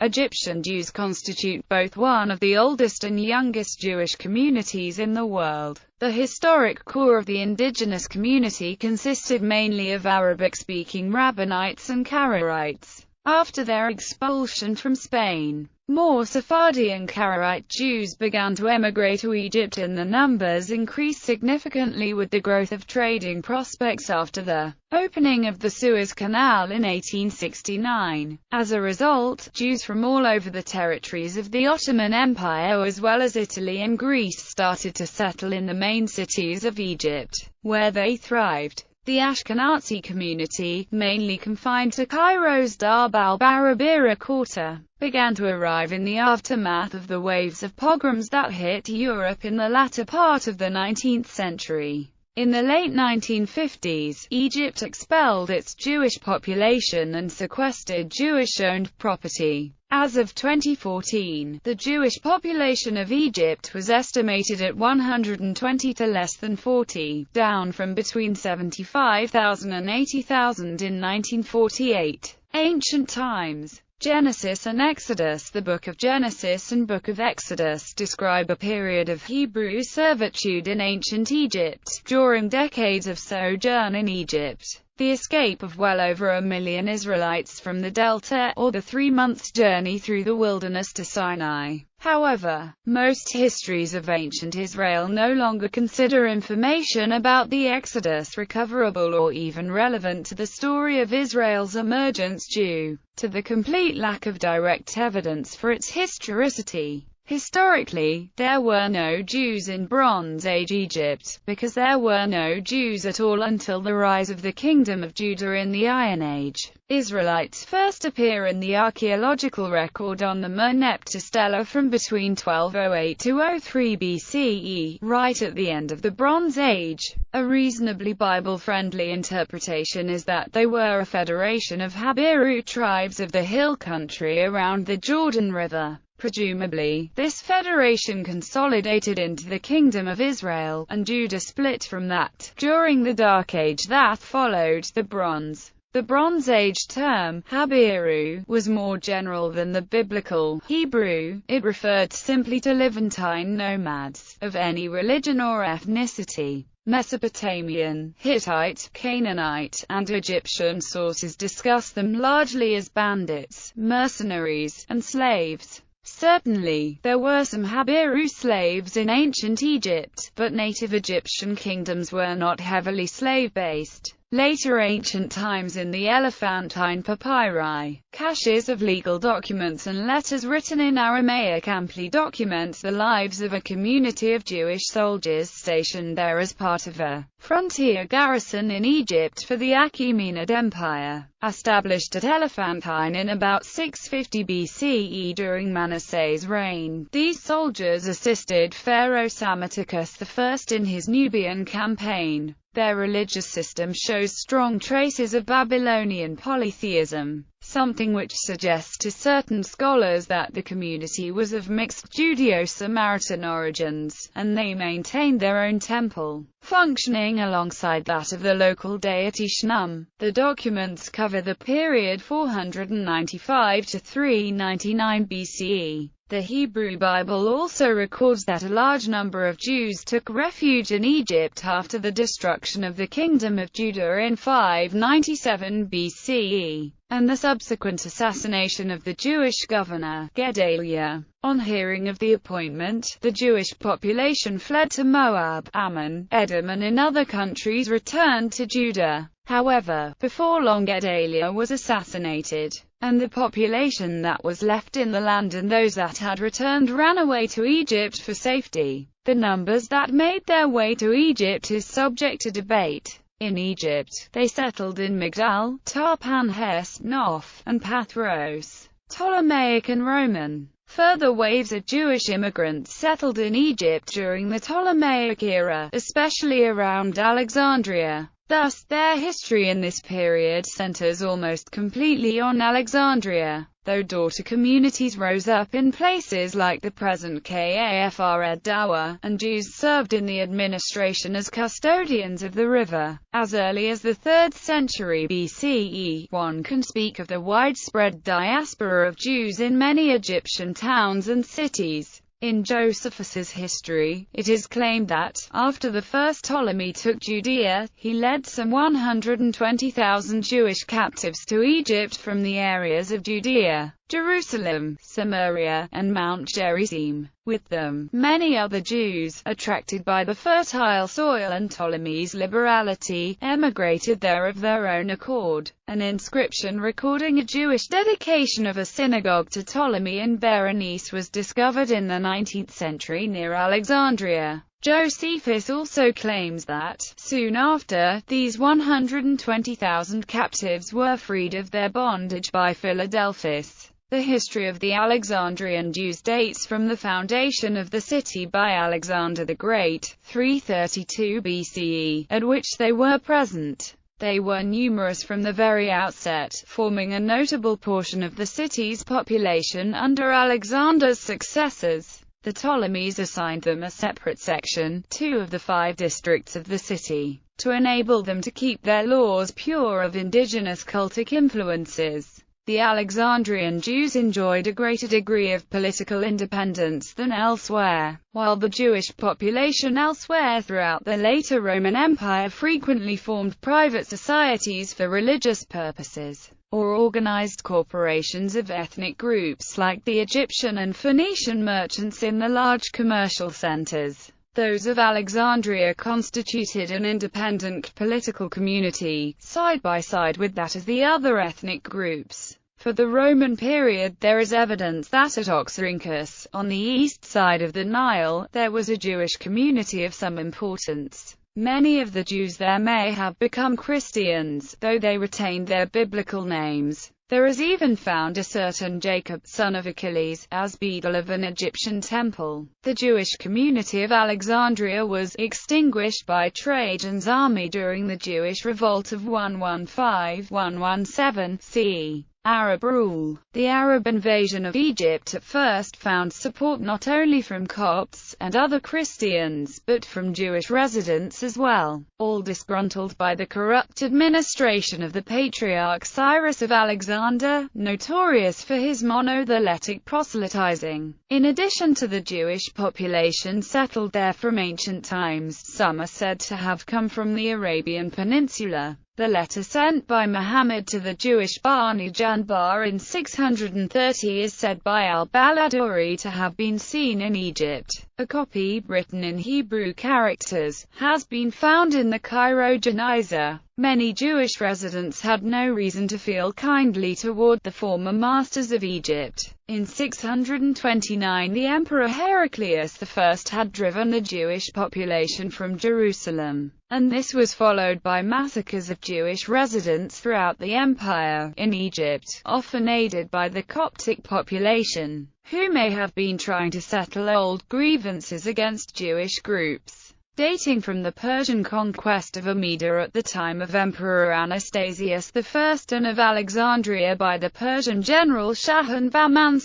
Egyptian Jews constitute both one of the oldest and youngest Jewish communities in the world. The historic core of the indigenous community consisted mainly of Arabic-speaking Rabbinites and Karaites. After their expulsion from Spain, more Sephardi and Karaite Jews began to emigrate to Egypt, and the numbers increased significantly with the growth of trading prospects after the opening of the Suez Canal in 1869. As a result, Jews from all over the territories of the Ottoman Empire as well as Italy and Greece started to settle in the main cities of Egypt, where they thrived. The Ashkenazi community, mainly confined to Cairo's Darb al-Barabira quarter, began to arrive in the aftermath of the waves of pogroms that hit Europe in the latter part of the 19th century. In the late 1950s, Egypt expelled its Jewish population and sequestered Jewish-owned property. As of 2014, the Jewish population of Egypt was estimated at 120 to less than 40, down from between 75,000 and 80,000 in 1948. Ancient times. Genesis and Exodus. The Book of Genesis and Book of Exodus describe a period of Hebrew servitude in ancient Egypt. During decades of sojourn in Egypt, the escape of well over 1 million Israelites from the Delta, or the 3-month journey through the wilderness to Sinai. However, most histories of ancient Israel no longer consider information about the Exodus recoverable or even relevant to the story of Israel's emergence due to the complete lack of direct evidence for its historicity. Historically, there were no Jews in Bronze Age Egypt, because there were no Jews at all until the rise of the Kingdom of Judah in the Iron Age. Israelites first appear in the archaeological record on the Merneptah Stela from between 1208 to 03 BCE, right at the end of the Bronze Age. A reasonably Bible-friendly interpretation is that they were a federation of Habiru tribes of the hill country around the Jordan River. Presumably, this federation consolidated into the Kingdom of Israel, and Judah split from that. During the Dark Age that followed the Bronze Age term, Habiru, was more general than the biblical Hebrew. It referred simply to Levantine nomads, of any religion or ethnicity. Mesopotamian, Hittite, Canaanite, and Egyptian sources discuss them largely as bandits, mercenaries, and slaves. Certainly, there were some Habiru slaves in ancient Egypt, but native Egyptian kingdoms were not heavily slave-based. Later ancient times in the Elephantine papyri, caches of legal documents and letters written in Aramaic amply document the lives of a community of Jewish soldiers stationed there as part of a frontier garrison in Egypt for the Achaemenid Empire, established at Elephantine in about 650 BCE during Manasseh's reign. These soldiers assisted Pharaoh Psammetichus I in his Nubian campaign. Their religious system shows strong traces of Babylonian polytheism, something which suggests to certain scholars that the community was of mixed Judeo-Samaritan origins, and they maintained their own temple, functioning alongside that of the local deity Shnum. The documents cover the period 495 to 399 BCE. The Hebrew Bible also records that a large number of Jews took refuge in Egypt after the destruction of the Kingdom of Judah in 597 BCE, and the subsequent assassination of the Jewish governor, Gedaliah. On hearing of the appointment, the Jewish population fled to Moab, Ammon, Edom and in other countries returned to Judah. However, before long Gedaliah was assassinated, and the population that was left in the land and those that had returned ran away to Egypt for safety. The numbers that made their way to Egypt is subject to debate. In Egypt, they settled in Migdal, Tahpanhes, Noph, and Pathros, Ptolemaic and Roman. Further waves of Jewish immigrants settled in Egypt during the Ptolemaic era, especially around Alexandria. Thus, their history in this period centers almost completely on Alexandria. though daughter communities rose up in places like the present Kafr Dawa, and Jews served in the administration as custodians of the river. As early as the 3rd century BCE, one can speak of the widespread diaspora of Jews in many Egyptian towns and cities. In Josephus's history, it is claimed that, after the first Ptolemy took Judea, he led some 120,000 Jewish captives to Egypt from the areas of Judea, Jerusalem, Samaria, and Mount Gerizim. With them, many other Jews, attracted by the fertile soil and Ptolemy's liberality, emigrated there of their own accord. An inscription recording a Jewish dedication of a synagogue to Ptolemy and Berenice was discovered in the 19th century near Alexandria. Josephus also claims that, soon after, these 120,000 captives were freed of their bondage by Philadelphus. The history of the Alexandrian Jews dates from the foundation of the city by Alexander the Great, 332 BCE, at which they were present. They were numerous from the very outset, forming a notable portion of the city's population under Alexander's successors. The Ptolemies assigned them a separate section, 2 of the 5 districts of the city, to enable them to keep their laws pure of indigenous cultic influences. The Alexandrian Jews enjoyed a greater degree of political independence than elsewhere, while the Jewish population elsewhere throughout the later Roman Empire frequently formed private societies for religious purposes, or organized corporations of ethnic groups like the Egyptian and Phoenician merchants in the large commercial centers. Those of Alexandria constituted an independent political community, side by side with that of the other ethnic groups. For the Roman period, there is evidence that at Oxyrhynchus, on the east side of the Nile, there was a Jewish community of some importance. Many of the Jews there may have become Christians, though they retained their biblical names. There is even found a certain Jacob, son of Achilles, as beadle of an Egyptian temple. The Jewish community of Alexandria was extinguished by Trajan's army during the Jewish revolt of 115–117 CE. Arab rule. The Arab invasion of Egypt at first found support not only from Copts and other Christians, but from Jewish residents as well, all disgruntled by the corrupt administration of the Patriarch Cyrus of Alexander, notorious for his monotheletic proselytizing. In addition to the Jewish population settled there from ancient times, some are said to have come from the Arabian Peninsula. The letter sent by Muhammad to the Jewish Bani Janbar in 630 is said by al-Baladuri to have been seen in Egypt. A copy, written in Hebrew characters, has been found in the Cairo Geniza. Many Jewish residents had no reason to feel kindly toward the former masters of Egypt. In 629 the Emperor Heraclius I had driven the Jewish population from Jerusalem, and this was followed by massacres of Jewish residents throughout the empire, in Egypt, often aided by the Coptic population, who may have been trying to settle old grievances against Jewish groups. Dating from the Persian conquest of Amida at the time of Emperor Anastasius I and of Alexandria by the Persian general Shahan Bahman,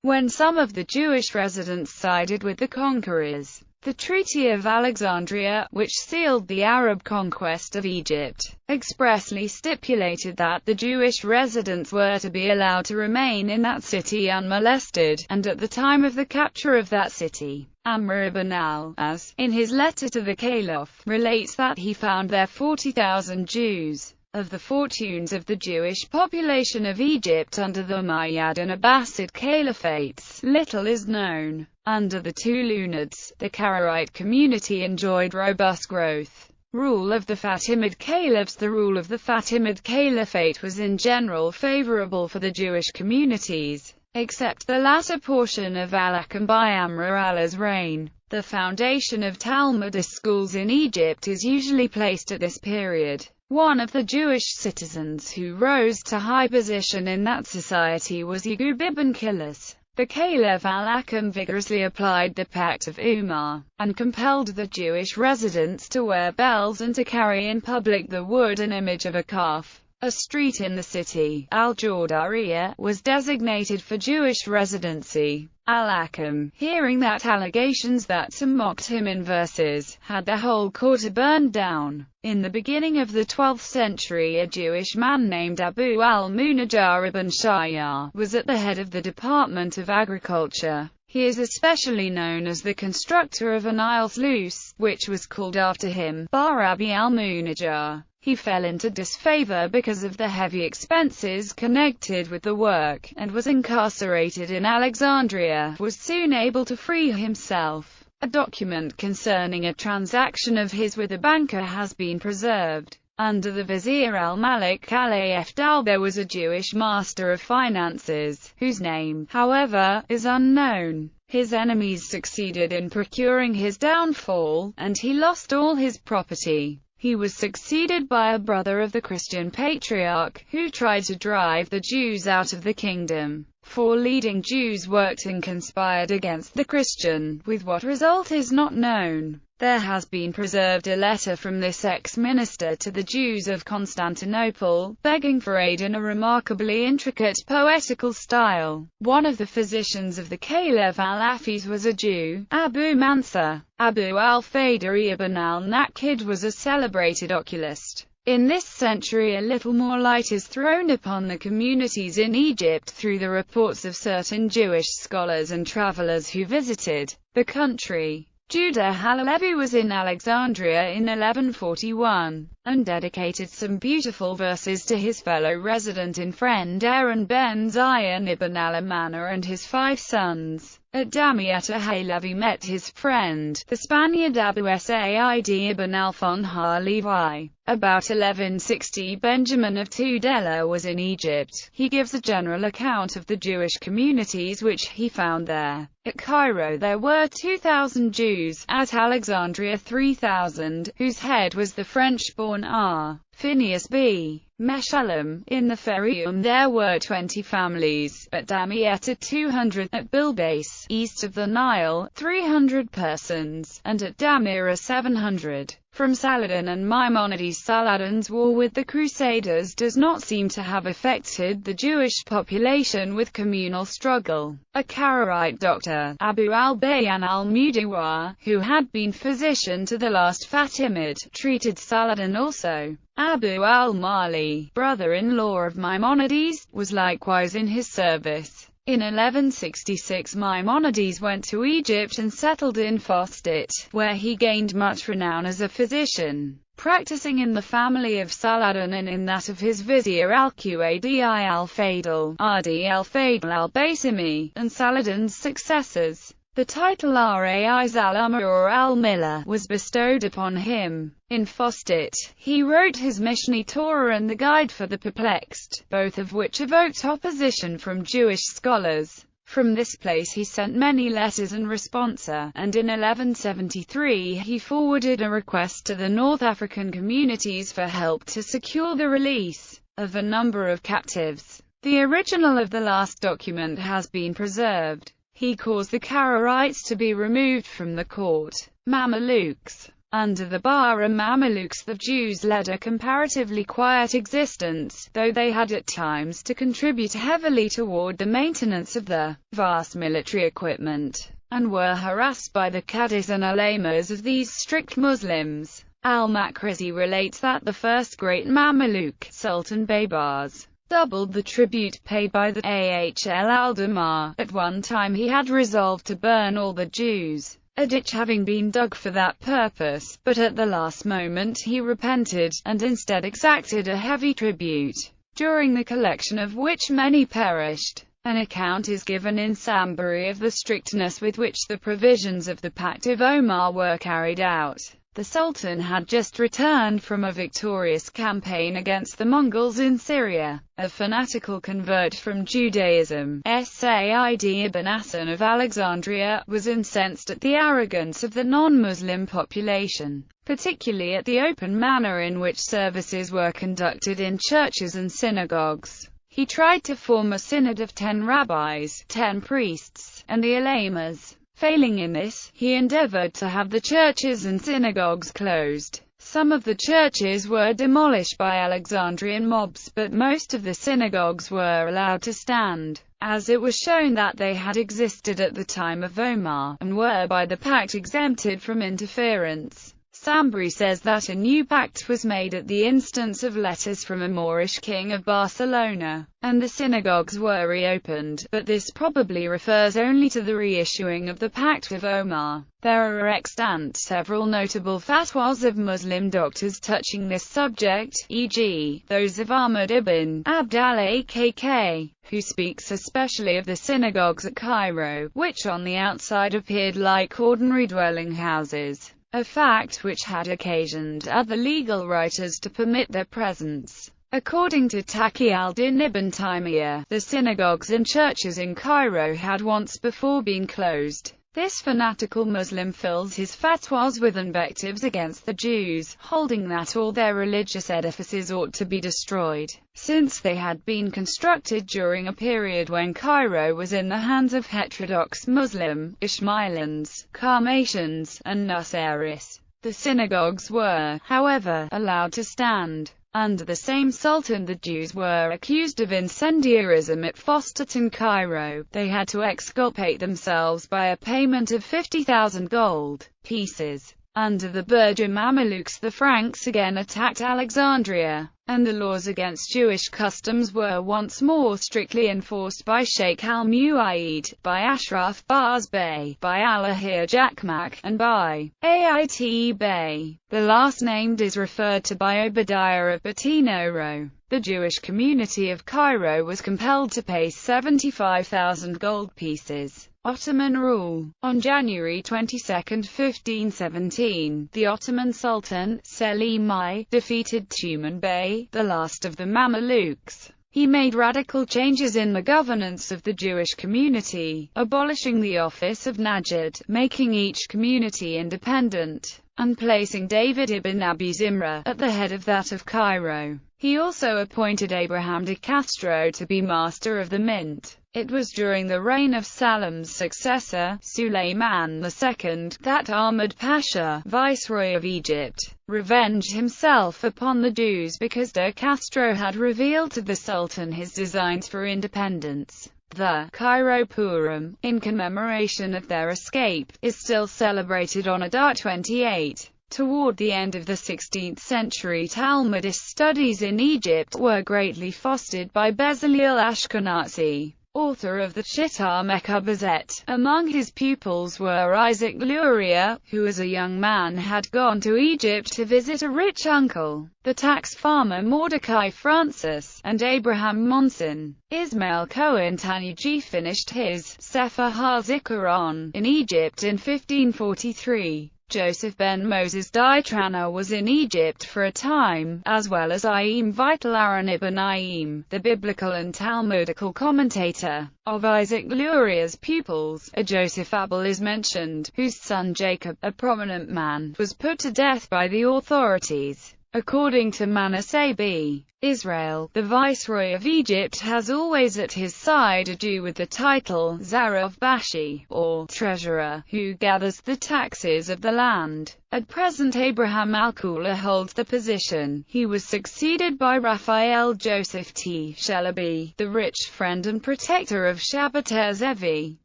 when some of the Jewish residents sided with the conquerors. The Treaty of Alexandria, which sealed the Arab conquest of Egypt, expressly stipulated that the Jewish residents were to be allowed to remain in that city unmolested, and at the time of the capture of that city, Amr ibn al-As, in his letter to the Caliph, relates that he found there 40,000 Jews. Of the fortunes of the Jewish population of Egypt under the Umayyad and Abbasid caliphates, little is known. Under the two Lunaids, the Karaite community enjoyed robust growth. Rule of the Fatimid caliphs. The rule of the Fatimid caliphate was in general favorable for the Jewish communities, except the latter portion of al-Hakam by Amr al-As reign. The foundation of Talmudist schools in Egypt is usually placed at this period. One of the Jewish citizens who rose to high position in that society was Yaqub ibn Kilas. The Caliph al-Hakam vigorously applied the Pact of Umar, and compelled the Jewish residents to wear bells and to carry in public the wooden image of a calf. A street in the city, Al-Jawdariyah, was designated for Jewish residency. Al-Hakam, hearing that allegations that some mocked him in verses, had the whole quarter burned down. In the beginning of the 12th century, a Jewish man named Abu al-Munajar ibn Shayyar was at the head of the Department of Agriculture. He is especially known as the constructor of a Nile sluice, which was called after him, Bar Abi al-Munajar. He fell into disfavor because of the heavy expenses connected with the work, and was incarcerated in Alexandria, was soon able to free himself. A document concerning a transaction of his with a banker has been preserved. Under the Vizier al-Malik al-Afdal there was a Jewish master of finances, whose name, however, is unknown. His enemies succeeded in procuring his downfall, and he lost all his property. He was succeeded by a brother of the Christian patriarch, who tried to drive the Jews out of the kingdom. 4 leading Jews worked and conspired against the Christian, with what result is not known. There has been preserved a letter from this ex-minister to the Jews of Constantinople, begging for aid in a remarkably intricate poetical style. One of the physicians of the Caliph al-Hafiz was a Jew, Abu Mansur. Abu al-Fadari ibn al-Nakid was a celebrated oculist. In this century a little more light is thrown upon the communities in Egypt through the reports of certain Jewish scholars and travelers who visited the country. Judah Halevi was in Alexandria in 1141, and dedicated some beautiful verses to his fellow resident and friend Aaron ben Zion ibn al-Amanah and his 5 sons. At Damietta Halevi met his friend, the Spaniard Abu Sa'id ibn al-Halevi. About 1160 Benjamin of Tudela was in Egypt. He gives a general account of the Jewish communities which he found there. At Cairo there were 2,000 Jews, at Alexandria 3,000, whose head was the French-born R. Phineas B. Meshalem. In the Ferium there were 20 families, at Damietta 200, at Bilbais, east of the Nile, 300 persons, and at Damira 700. From Saladin and Maimonides. Saladin's war with the Crusaders does not seem to have affected the Jewish population with communal struggle. A Karaite doctor, Abu al-Bayan al-Mudiwar, who had been physician to the last Fatimid, treated Saladin also. Abu al-Mali, brother-in-law of Maimonides, was likewise in his service. In 1166 Maimonides went to Egypt and settled in Fostit, where he gained much renown as a physician, practicing in the family of Saladin and in that of his vizier al-Qadi al-Fadl, Adi al-Fadl al-Basimi, and Saladin's successors. The title Rais al-Umar or al-Miller was bestowed upon him. In Fostit, he wrote his Mishneh Torah and the Guide for the Perplexed, both of which evoked opposition from Jewish scholars. From this place he sent many letters and responsa, and in 1173 he forwarded a request to the North African communities for help to secure the release of a number of captives. The original of the last document has been preserved. He caused the Karaites to be removed from the court. Mamelukes. Under the Bahra Mamelukes the Jews led a comparatively quiet existence, though they had at times to contribute heavily toward the maintenance of the vast military equipment, and were harassed by the Qadis and Ulamas of these strict Muslims. Al-Makrizi relates that the first great Mameluke, Sultan Baybars, doubled the tribute paid by the Ahl al-Damar. At one time he had resolved to burn all the Jews, a ditch having been dug for that purpose, but at the last moment he repented, and instead exacted a heavy tribute, during the collection of which many perished. An account is given in Sambari of the strictness with which the provisions of the Pact of Omar were carried out. The Sultan had just returned from a victorious campaign against the Mongols in Syria. A fanatical convert from Judaism, Said ibn Hassan of Alexandria, was incensed at the arrogance of the non-Muslim population, particularly at the open manner in which services were conducted in churches and synagogues. He tried to form a synod of 10 rabbis, 10 priests, and the ulamas. Failing in this, he endeavored to have the churches and synagogues closed. Some of the churches were demolished by Alexandrian mobs, but most of the synagogues were allowed to stand, as it was shown that they had existed at the time of Omar, and were by the pact exempted from interference. Sambri says that a new pact was made at the instance of letters from a Moorish king of Barcelona, and the synagogues were reopened, but this probably refers only to the reissuing of the Pact of Omar. There are extant several notable fatwas of Muslim doctors touching this subject, e.g., those of Ahmad ibn Abd al-Akk, who speaks especially of the synagogues at Cairo, which on the outside appeared like ordinary dwelling houses, a fact which had occasioned other legal writers to permit their presence. According to Taqi al-Din ibn Taymiyyah, the synagogues and churches in Cairo had once before been closed. This fanatical Muslim fills his fatwas with invectives against the Jews, holding that all their religious edifices ought to be destroyed, since they had been constructed during a period when Cairo was in the hands of heterodox Muslim, Ishmaelians, Qarmatians, and Nusayris. The synagogues were, however, allowed to stand. Under the same sultan, the Jews were accused of incendiarism at Fostat in Cairo. They had to exculpate themselves by a payment of 50,000 gold pieces. Under the Berger Mamelukes, the Franks again attacked Alexandria, and the laws against Jewish customs were once more strictly enforced by Sheikh al-Mu'ayyid, by Ashraf Baz Bey, by Alahir Jakmak, and by Ait Bey. The last named is referred to by Obadiah of Batinoro. The Jewish community of Cairo was compelled to pay 75,000 gold pieces. Ottoman Rule. On January 22, 1517, the Ottoman Sultan, Selim I, defeated Tuman Bey, the last of the Mamelukes. He made radical changes in the governance of the Jewish community, abolishing the office of Najid, making each community independent, and placing David ibn Abi Zimra at the head of that of Cairo. He also appointed Abraham de Castro to be master of the mint. It was during the reign of Salim's successor, Sulayman II, that Ahmad Pasha, viceroy of Egypt, revenged himself upon the Jews because de Castro had revealed to the Sultan his designs for independence. The Cairo Purim, in commemoration of their escape, is still celebrated on Adar 28. Toward the end of the 16th century, Talmudist studies in Egypt were greatly fostered by Bezalel Ashkenazi, author of the Shittar Mekubazet. Among his pupils were Isaac Luria, who as a young man had gone to Egypt to visit a rich uncle, the tax farmer Mordecai Francis, and Abraham Monson. Ismail Cohen Tanuji finished his Sefer HaZikaron in Egypt in 1543. Joseph ben Moses Ditrana was in Egypt for a time, as well as Aim Vital Aaron ibn Aim, the biblical and Talmudical commentator. Of Isaac Luria's pupils, a Joseph Abel is mentioned, whose son Jacob, a prominent man, was put to death by the authorities. According to Manasseh B. Israel, the viceroy of Egypt has always at his side a Jew with the title Zarav Bashi, or treasurer, who gathers the taxes of the land. At present Abraham Al-Kula holds the position. He was succeeded by Raphael Joseph T. Shalaby, the rich friend and protector of Shabbatai Zevi.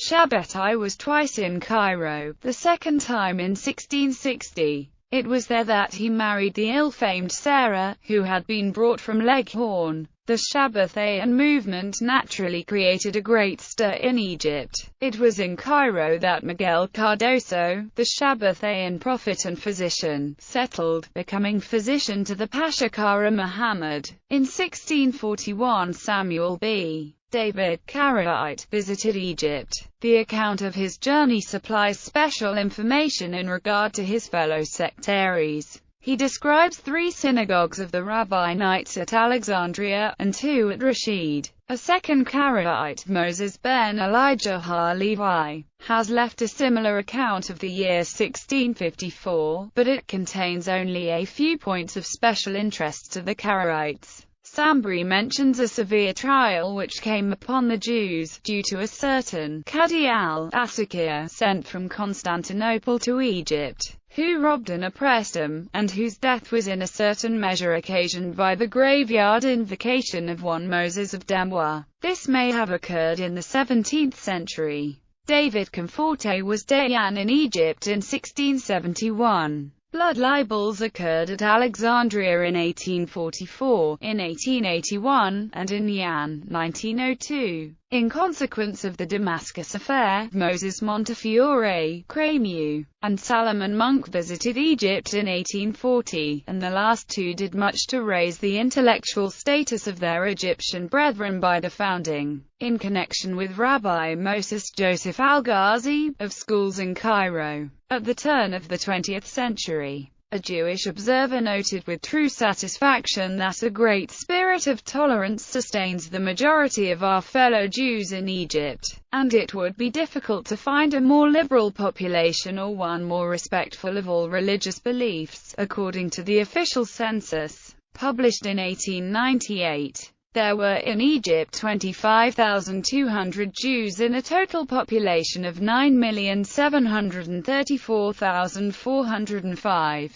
Shabbatai was twice in Cairo, the second time in 1660. It was there that he married the ill-famed Sarah, who had been brought from Leghorn. The Shabbathayan movement naturally created a great stir in Egypt. It was in Cairo that Miguel Cardoso, the Shabbathayan prophet and physician, settled, becoming physician to the Pasha Kara Muhammad. In 1641 Samuel B. David Karaite visited Egypt. The account of his journey supplies special information in regard to his fellow sectaries. He describes 3 synagogues of the Rabbinites at Alexandria, and 2 at Rashid. A second Karaite, Moses ben Elijah ha-Levi, has left a similar account of the year 1654, but it contains only a few points of special interest to the Karaites. Sambri mentions a severe trial which came upon the Jews, due to a certain Qadi al-Asakir, sent from Constantinople to Egypt, who robbed and oppressed them, and whose death was in a certain measure occasioned by the graveyard invocation of one Moses of Damwa. This may have occurred in the 17th century. David Conforte was Dayan in Egypt in 1671. Blood libels occurred at Alexandria in 1844, in 1881, and in Yan, 1902. In consequence of the Damascus affair, Moses Montefiore, Cramieu, and Salomon Monk visited Egypt in 1840, and the last two did much to raise the intellectual status of their Egyptian brethren by the founding, in connection with Rabbi Moses Joseph Al-Ghazi, of schools in Cairo. At the turn of the 20th century, a Jewish observer noted with true satisfaction that a great spirit of tolerance sustains the majority of our fellow Jews in Egypt, and it would be difficult to find a more liberal population or one more respectful of all religious beliefs. According to the official census, published in 1898, there were in Egypt 25,200 Jews in a total population of 9,734,405.